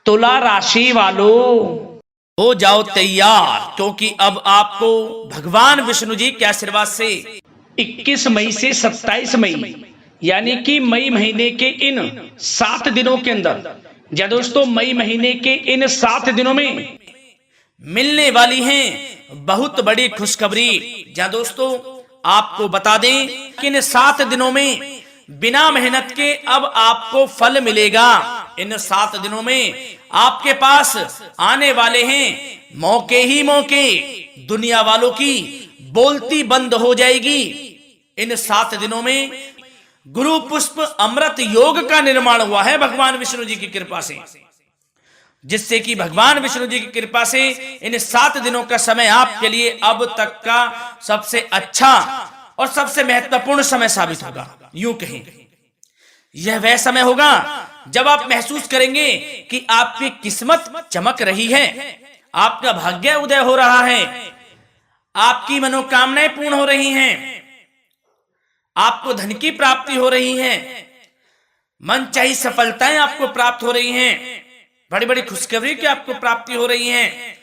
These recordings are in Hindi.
तुला राशि वालों हो जाओ तैयार, क्योंकि अब आपको भगवान विष्णु जी के आशीर्वाद से 21 मई से 27 मई यानी कि मई महीने के इन 7 दिनों के अंदर, या दोस्तों मई महीने के इन 7 दिनों में मिलने वाली हैं बहुत बड़ी खुशखबरी। जहां दोस्तों आपको बता दें कि इन 7 दिनों में बिना मेहनत के अब आपको फल मिलेगा। इन 7 दिनों में आपके पास आने वाले हैं मौके ही मौके। दुनिया वालों की बोलती बंद हो जाएगी। इन 7 दिनों में गुरु पुष्प अमृत योग का निर्माण हुआ है भगवान विष्णु जी की कृपा से, जिससे कि भगवान विष्णु जी की कृपा से इन 7 दिनों का समय आपके लिए अब तक का सबसे अच्छा और सबसे महत्वपूर्ण समय साबित होगा। यूं कहें, यह वह समय होगा जब आप महसूस करेंगे कि आपकी किस्मत चमक रही है, आपका भाग्य उदय हो रहा है, आपकी मनोकामनाएं पूर्ण हो रही हैं, आपको धन की प्राप्ति हो रही है, मनचाही सफलताएं आपको प्राप्त हो रही हैं, बड़ी बड़ी खुशखबरी की आपको प्राप्ति हो रही है।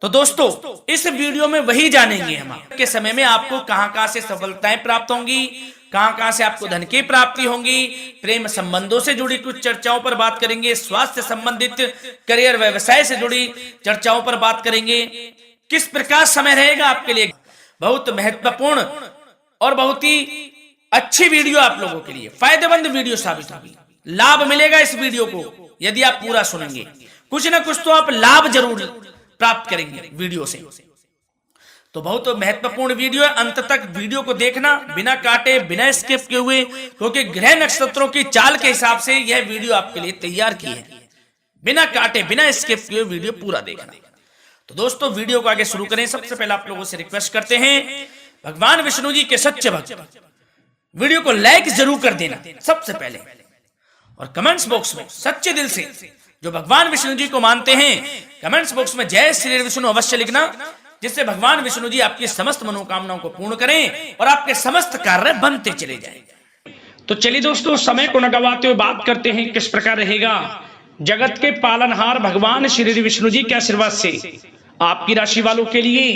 तो दोस्तों इस वीडियो में वही जानेंगे हम के समय में आपको कहां से सफलताएं प्राप्त होंगी, कहां से आपको धन की प्राप्ति होंगी, प्रेम संबंधों से जुड़ी कुछ चर्चाओं पर बात करेंगे, स्वास्थ्य संबंधित करियर व्यवसाय से जुड़ी चर्चाओं पर बात करेंगे। किस प्रकार समय रहेगा आपके लिए, बहुत महत्वपूर्ण और बहुत ही अच्छी वीडियो आप लोगों के लिए फायदेमंद वीडियो साबित होगी। लाभ मिलेगा इस वीडियो को यदि आप पूरा सुनेंगे, कुछ ना कुछ तो आप लाभ जरूर प्राप्त करेंगे वीडियो से। तो बहुत महत्वपूर्ण वीडियो है, अंत तक वीडियो को देखना बिना काटे बिना स्किप किए हुए, क्योंकि ग्रह नक्षत्रों की चाल के हिसाब से यह वीडियो आपके लिए तैयार की है। बिना काटे बिना स्किप किए वीडियो पूरा देखना। तो दोस्तों वीडियो को आगे शुरू करें, सबसे पहले आप लोगों से रिक्वेस्ट करते हैं भगवान विष्णु जी के सच्चे भक्त वीडियो को लाइक जरूर कर देना सबसे पहले, और कमेंट्स बॉक्स में सच्चे दिल से जो भगवान विष्णु जी को मानते हैं कमेंट्स बॉक्स में जय श्री विष्णु अवश्य लिखना, जिससे भगवान विष्णु जी आपकी समस्त मनोकामनाओं को पूर्ण करें और आपके समस्त कार्य बनते चले जाएं। तो चलिए दोस्तों समय को न गवाते हुए बात करते हैं किस प्रकार रहेगा जगत के पालनहार भगवान श्री विष्णु जी के आशीर्वाद से आपकी राशि वालों के लिए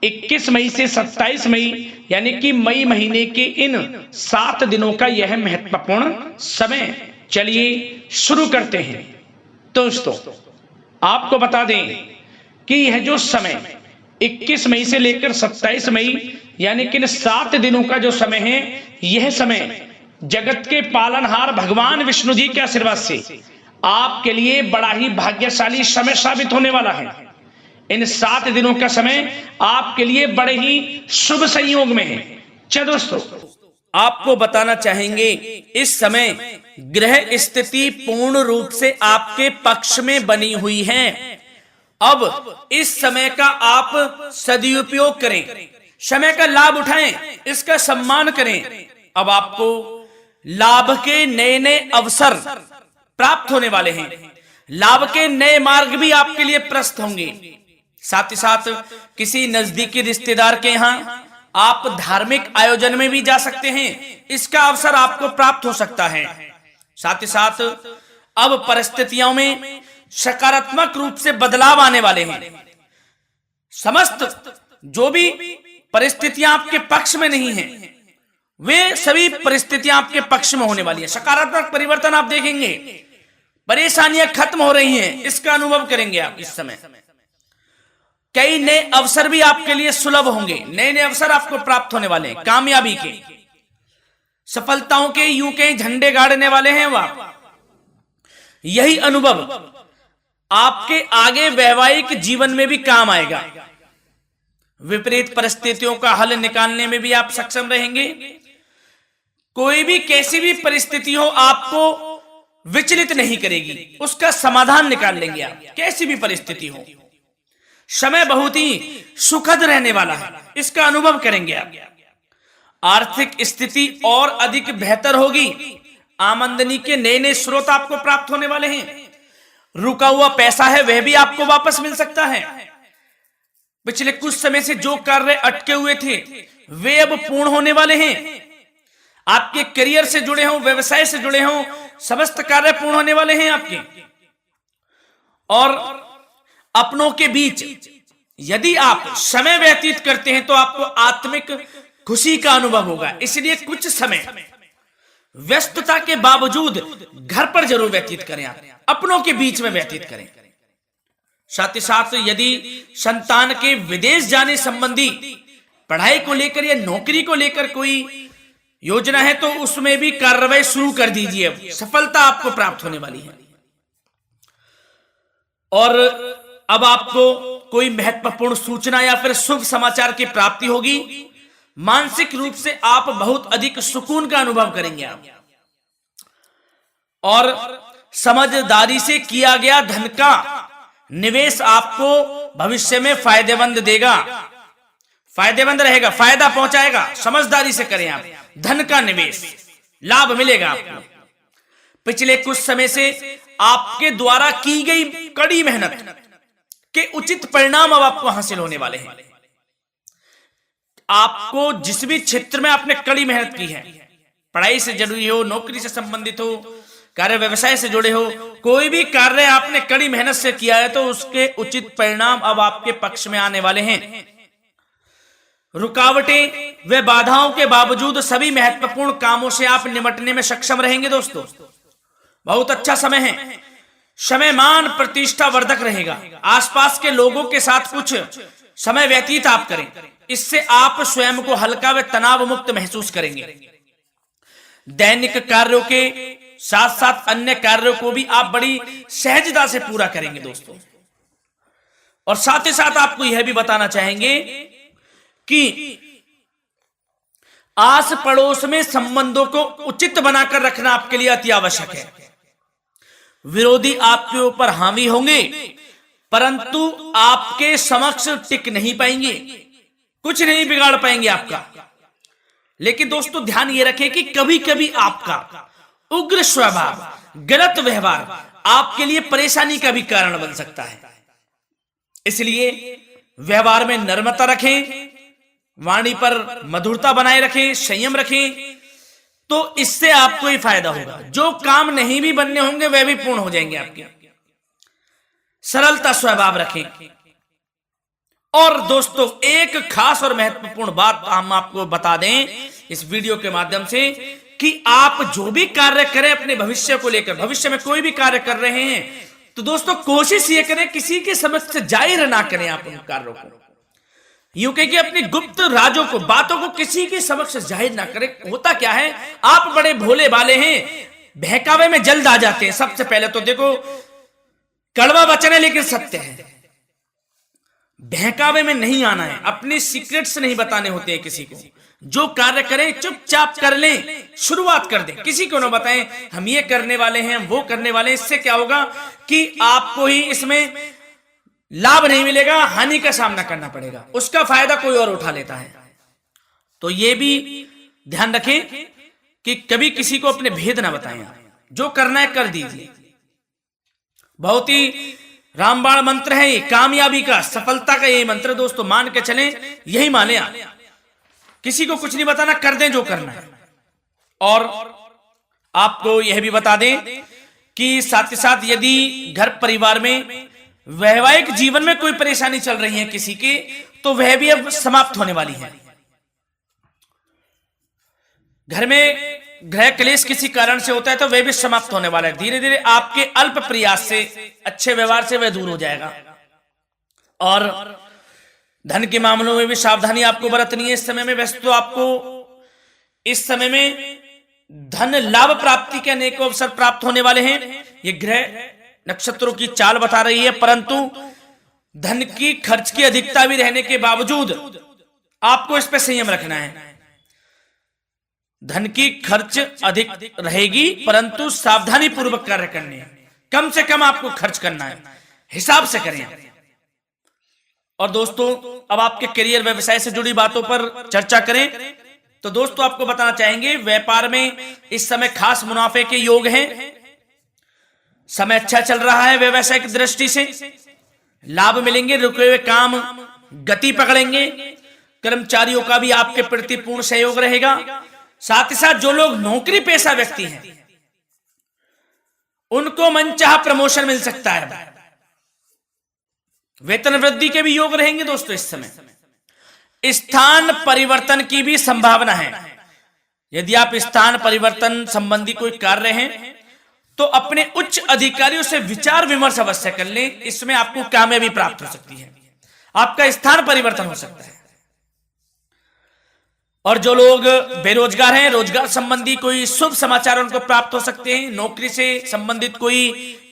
21 मई से 27 मई यानी कि मई महीने के इन 7 दिनों का यह महत्वपूर्ण समय। चलिए शुरू करते हैं। दोस्तों आपको बता दें कि यह जो समय 21 मई से लेकर 27 मई यानी कि इन 7 दिनों का जो समय है, यह समय जगत के पालनहार भगवान विष्णु जी के आशीर्वाद से आपके लिए बड़ा ही भाग्यशाली समय साबित होने वाला है। इन 7 दिनों का समय आपके लिए बड़े ही शुभ संयोग में है। चलो दोस्तों आपको बताना चाहेंगे इस समय ग्रह स्थिति पूर्ण रूप से आपके पक्ष में बनी हुई है। अब इस समय का आप सदुपयोग करें, समय का लाभ उठाएं, इसका सम्मान करें। अब आपको लाभ के नए नए अवसर प्राप्त होने वाले हैं, लाभ के नए मार्ग भी आपके लिए प्रशस्त होंगे। साथ ही साथ किसी नजदीकी रिश्तेदार के यहाँ आप धार्मिक आयोजन में भी जा सकते हैं, इसका अवसर आपको प्राप्त हो सकता है। साथ ही साथ अब परिस्थितियों में सकारात्मक रूप से बदलाव आने वाले हैं। समस्त जो भी परिस्थितियां आपके पक्ष में नहीं हैं, वे सभी परिस्थितियां आपके पक्ष में होने वाली हैं। सकारात्मक परिवर्तन आप देखेंगे, परेशानियां खत्म हो रही हैं, इसका अनुभव करेंगे आप इस समय। कई नए अवसर भी आपके लिए सुलभ होंगे, नए नए अवसर आपको प्राप्त होने वाले हैं, कामयाबी के, सफलताओं के, यूं के झंडे गाड़ने वाले हैं वह। यही अनुभव आपके आगे वैवाहिक जीवन में भी काम आएगा। विपरीत परिस्थितियों का हल निकालने में भी आप सक्षम रहेंगे। कोई भी कैसी भी परिस्थिति हो आपको विचलित नहीं करेगी, उसका समाधान निकाल लेंगे आप, कैसी भी परिस्थिति हो। समय बहुत ही सुखद रहने वाला है, इसका अनुभव करेंगे आप। आर्थिक स्थिति और अधिक बेहतर होगी, आमदनी के नए नए स्रोत आपको प्राप्त होने वाले हैं। रुका हुआ पैसा है वह भी आपको वापस मिल सकता है। पिछले कुछ समय से जो कार्य अटके हुए थे वे अब पूर्ण होने वाले हैं। आपके करियर से जुड़े हों, व्यवसाय से जुड़े हों, समस्त कार्य पूर्ण होने वाले हैं आपके। और अपनों के बीच यदि आप समय व्यतीत करते हैं तो आपको आत्मिक खुशी का अनुभव होगा। इसलिए कुछ समय व्यस्तता के बावजूद घर पर जरूर व्यतीत करें, आप अपनों के बीच में व्यतीत करें। साथ ही साथ यदि संतान के विदेश जाने संबंधी पढ़ाई को लेकर या नौकरी को लेकर कोई योजना है तो उसमें भी कार्रवाई शुरू कर दीजिए, सफलता आपको प्राप्त होने वाली है। और अब आपको कोई महत्वपूर्ण सूचना या फिर शुभ समाचार की प्राप्ति होगी। मानसिक रूप से आप बहुत अधिक सुकून का अनुभव करेंगे आप, और समझदारी से किया गया धन का निवेश आपको भविष्य में फायदेमंद देगा, फायदेमंद रहेगा, फायदा पहुंचाएगा। समझदारी से करें आप, धन का निवेश, लाभ मिलेगा आपको। पिछले कुछ समय से आपके द्वारा की गई कड़ी मेहनत के उचित परिणाम अब आपको हासिल होने वाले हैं। आपको जिस भी क्षेत्र में आपने कड़ी मेहनत की है, पढ़ाई से जुड़ी हो, नौकरी से संबंधित हो, कार्य व्यवसाय से जुड़े हो, कोई भी कार्य आपने कड़ी मेहनत से किया है तो उसके उचित परिणाम अब आपके पक्ष में आने वाले हैं। रुकावटें व बाधाओं के बावजूद सभी महत्वपूर्ण कामों से आप निपटने में सक्षम रहेंगे। दोस्तों बहुत अच्छा समय है, समय मान प्रतिष्ठा वर्धक रहेगा। आसपास के लोगों के साथ कुछ समय व्यतीत आप करें, इससे आप स्वयं को हल्का व तनाव मुक्त महसूस करेंगे। दैनिक कार्यों के साथ साथ अन्य कार्यों को भी आप बड़ी सहजता से पूरा करेंगे दोस्तों। और साथ ही साथ आपको यह भी बताना चाहेंगे कि आस पड़ोस में संबंधों को उचित बनाकर रखना आपके लिए अति आवश्यक है। विरोधी आपके ऊपर हावी होंगे परंतु आपके समक्ष टिक नहीं पाएंगे, कुछ नहीं बिगाड़ पाएंगे आपका। लेकिन दोस्तों ध्यान ये रखें कि कभी कभी आपका उग्र स्वभाव, गलत व्यवहार आपके लिए परेशानी का भी कारण बन सकता है। इसलिए व्यवहार में नम्रता रखें, वाणी पर मधुरता बनाए रखें, संयम रखें, तो इससे आपको ही फायदा होगा। जो काम नहीं भी बनने होंगे वह भी पूर्ण हो जाएंगे आपके। सरलता स्वभाव रखें। और दोस्तों एक खास और महत्वपूर्ण बात हम आपको बता दें इस वीडियो के माध्यम से कि आप जो भी कार्य करें अपने भविष्य को लेकर, भविष्य में कोई भी कार्य कर रहे हैं तो दोस्तों कोशिश ये करें किसी के समक्ष जाहिर ना करें आप उन कार्यों को। यूं कह के अपनी गुप्त राजों को, बातों को किसी के समक्ष जाहिर ना करें। होता क्या है, आप बड़े भोले भाले हैं, बहकावे में जल्द आ जाते हैं। सबसे पहले तो देखो कड़वा वचन है लेकिन सत्य है, बहकावे में नहीं आना है, अपने सीक्रेट्स नहीं बताने होते हैं किसी को। जो कार्य करें चुपचाप कर लें, शुरुआत कर दें, किसी को ना बताएं हम ये करने वाले हैं, वो करने वाले हैं। इससे क्या होगा कि आपको ही इसमें लाभ नहीं मिलेगा, हानि का सामना करना पड़ेगा, उसका फायदा कोई और उठा लेता है। तो ये भी ध्यान रखें कि कभी किसी को अपने भेद ना बताएं, जो करना है कर दीजिए। बहुत ही रामबाण मंत्र है ये, कामयाबी का, सफलता का यही मंत्र दोस्तों, मान के चलें, यही माने आप। किसी को कुछ नहीं बताना, कर दें जो करना है। और आपको यह भी बता दें कि साथ ही साथ यदि घर परिवार में वैवाहिक जीवन में कोई परेशानी चल रही है किसी की, तो वह भी अब समाप्त होने वाली है। घर में गृह क्लेश किसी कारण से होता है तो वह भी समाप्त होने वाला है। धीरे धीरे आपके अल्प प्रयास से, अच्छे व्यवहार से वह दूर हो जाएगा। और धन के मामलों में भी सावधानी आपको बरतनी है इस समय में। वैसे तो आपको इस समय में धन लाभ प्राप्ति के अनेक अवसर प्राप्त होने वाले हैं, ये ग्रह नक्षत्रों की चाल बता रही है। परंतु धन की खर्च की अधिकता भी रहने के बावजूद आपको इस पर संयम रखना है। धन की खर्च अधिक रहेगी परंतु सावधानी पूर्वक कार्य करने हैं, कम से कम आपको खर्च करना है, हिसाब से करें। और दोस्तों अब आपके करियर व्यवसाय से जुड़ी बातों पर चर्चा करें तो दोस्तों आपको बताना चाहेंगे व्यापार में इस समय खास मुनाफे के योग हैं। समय अच्छा चल रहा है, व्यवसाय की दृष्टि से लाभ मिलेंगे, रुके हुए काम गति पकड़ेंगे। कर्मचारियों का भी आपके प्रति पूर्ण सहयोग रहेगा। साथ ही साथ जो लोग नौकरी पेशा व्यक्ति हैं उनको मनचाहा प्रमोशन मिल सकता है। वेतन वृद्धि के भी योग रहेंगे दोस्तों। इस समय स्थान परिवर्तन की भी संभावना है। यदि आप स्थान परिवर्तन संबंधी कोई कार्य हैं तो अपने उच्च अधिकारियों से विचार विमर्श अवश्य कर लें, इसमें आपको कामयाबी प्राप्त हो सकती है, आपका स्थान परिवर्तन हो सकता है। और जो लोग बेरोजगार हैं, रोजगार संबंधी कोई शुभ समाचार उनको प्राप्त हो सकते हैं। नौकरी से संबंधित कोई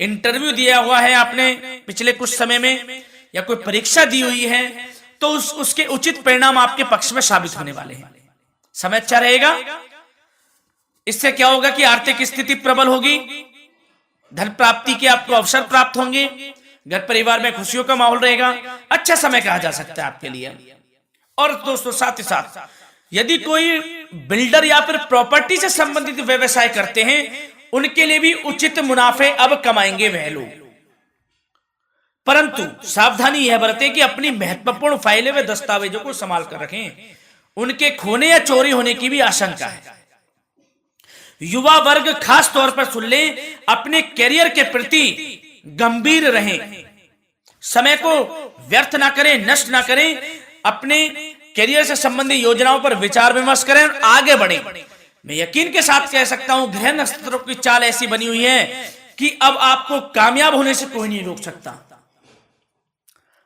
इंटरव्यू दिया हुआ है आपने पिछले कुछ समय में, या कोई परीक्षा दी हुई है, तो उसके उचित परिणाम आपके पक्ष में साबित होने वाले हैं। समय अच्छा रहेगा। इससे क्या होगा कि आर्थिक स्थिति प्रबल होगी, धन प्राप्ति के आपको अवसर प्राप्त होंगे, घर परिवार में खुशियों का माहौल रहेगा। अच्छा समय कहा जा सकता है आपके लिए। और दोस्तों साथ ही साथ यदि कोई बिल्डर या फिर प्रॉपर्टी से संबंधित व्यवसाय करते हैं, उनके लिए भी उचित मुनाफे अब कमाएंगे वह लोग। परंतु सावधानी यह बरतें कि अपनी महत्वपूर्ण फाइलें व दस्तावेजों को संभाल कर रखें, उनके खोने या चोरी होने की भी आशंका है। युवा वर्ग खास तौर पर सुन लें, अपने करियर के प्रति गंभीर रहें, समय को व्यर्थ ना करें, नष्ट ना करें, अपने करियर से संबंधित योजनाओं पर विचार विमर्श करें और आगे बढ़ें। मैं यकीन के साथ कह सकता हूं, ग्रह नक्षत्रों की चाल ऐसी बनी हुई है कि अब आपको कामयाब होने से कोई नहीं रोक सकता।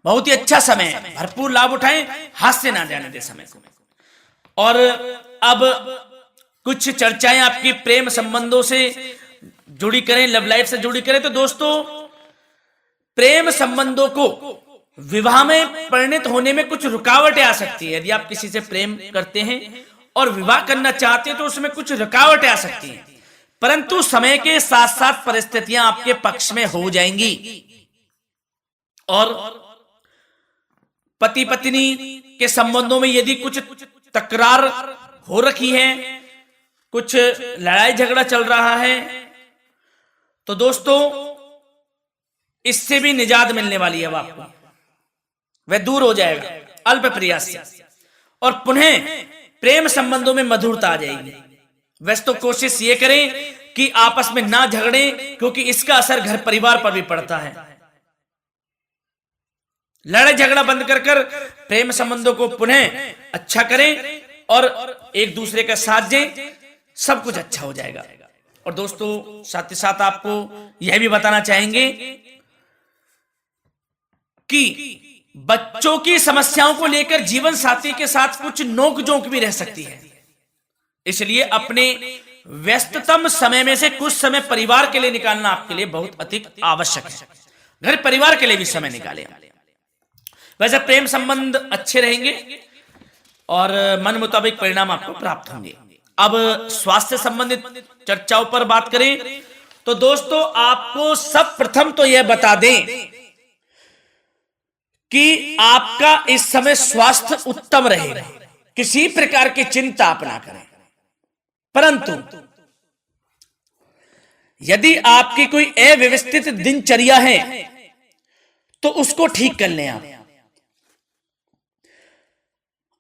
बहुत ही अच्छा समय है, भरपूर लाभ उठाएं, हाथ से ना जाने दे समय को। और अब कुछ चर्चाएं आपकी प्रेम संबंधों से जुड़ी करें, लव लाइफ से जुड़ी करें। तो दोस्तों प्रेम संबंधों को विवाह में परिणत होने में कुछ रुकावटें आ सकती है। यदि आप किसी से प्रेम करते हैं और विवाह करना चाहते हैं तो उसमें कुछ रुकावटें आ सकती हैं, परंतु समय के साथ साथ परिस्थितियां आपके पक्ष में हो जाएंगी। और पति पत्नी के संबंधों में यदि कुछ तकरार हो रखी है, कुछ लड़ाई झगड़ा चल रहा है, तो दोस्तों इससे भी निजात मिलने वाली है। अब आपको वह दूर हो जाएगा अल्प प्रयास से, और पुनः प्रेम संबंधों में मधुरता आ जाएगी। वैसे तो कोशिश ये करें कि आपस में ना झगड़ें, क्योंकि इसका असर घर परिवार पर भी पड़ता है। लड़ाई झगड़ा बंद कर प्रेम संबंधों को पुनः अच्छा करें और एक दूसरे का साथ दें, सब कुछ अच्छा हो जाएगा। और दोस्तों साथ ही साथ आपको यह भी बताना चाहेंगे कि बच्चों की समस्याओं को लेकर जीवन साथी के साथ कुछ नोक-झोंक भी रह सकती है। इसलिए अपने व्यस्ततम समय में से कुछ समय परिवार के लिए निकालना आपके लिए बहुत अधिक आवश्यक है। घर परिवार के लिए भी समय निकालें। वैसे प्रेम संबंध अच्छे रहेंगे और मन मुताबिक परिणाम आपको प्राप्त होंगे। अब स्वास्थ्य संबंधित चर्चाओं पर बात करें तो दोस्तों आपको सब प्रथम तो यह बता दें कि आपका इस समय स्वास्थ्य उत्तम रहेगा, किसी प्रकार की चिंता आप ना करें। परंतु यदि आपकी कोई अव्यवस्थित दिनचर्या है तो उसको ठीक कर लें आप।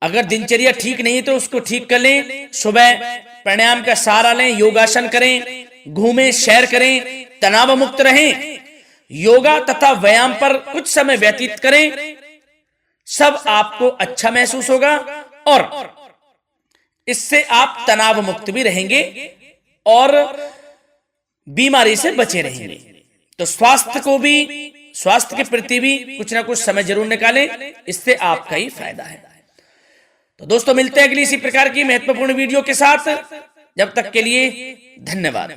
अगर दिनचर्या ठीक नहीं तो उसको ठीक कर लें। सुबह प्राणायाम का सहारा लें, योगासन करें, घूमें, सैर करें, तनाव मुक्त रहें, योगा तथा व्यायाम पर कुछ समय व्यतीत करें। सब आपको अच्छा महसूस होगा और इससे आप तनाव मुक्त भी रहेंगे और बीमारी से बचे रहेंगे। तो स्वास्थ्य के प्रति भी कुछ ना कुछ समय जरूर निकालें, इससे आपका ही फायदा है। तो दोस्तों मिलते हैं अगली इसी प्रकार की महत्वपूर्ण वीडियो के साथ। जब तक के लिए धन्यवाद।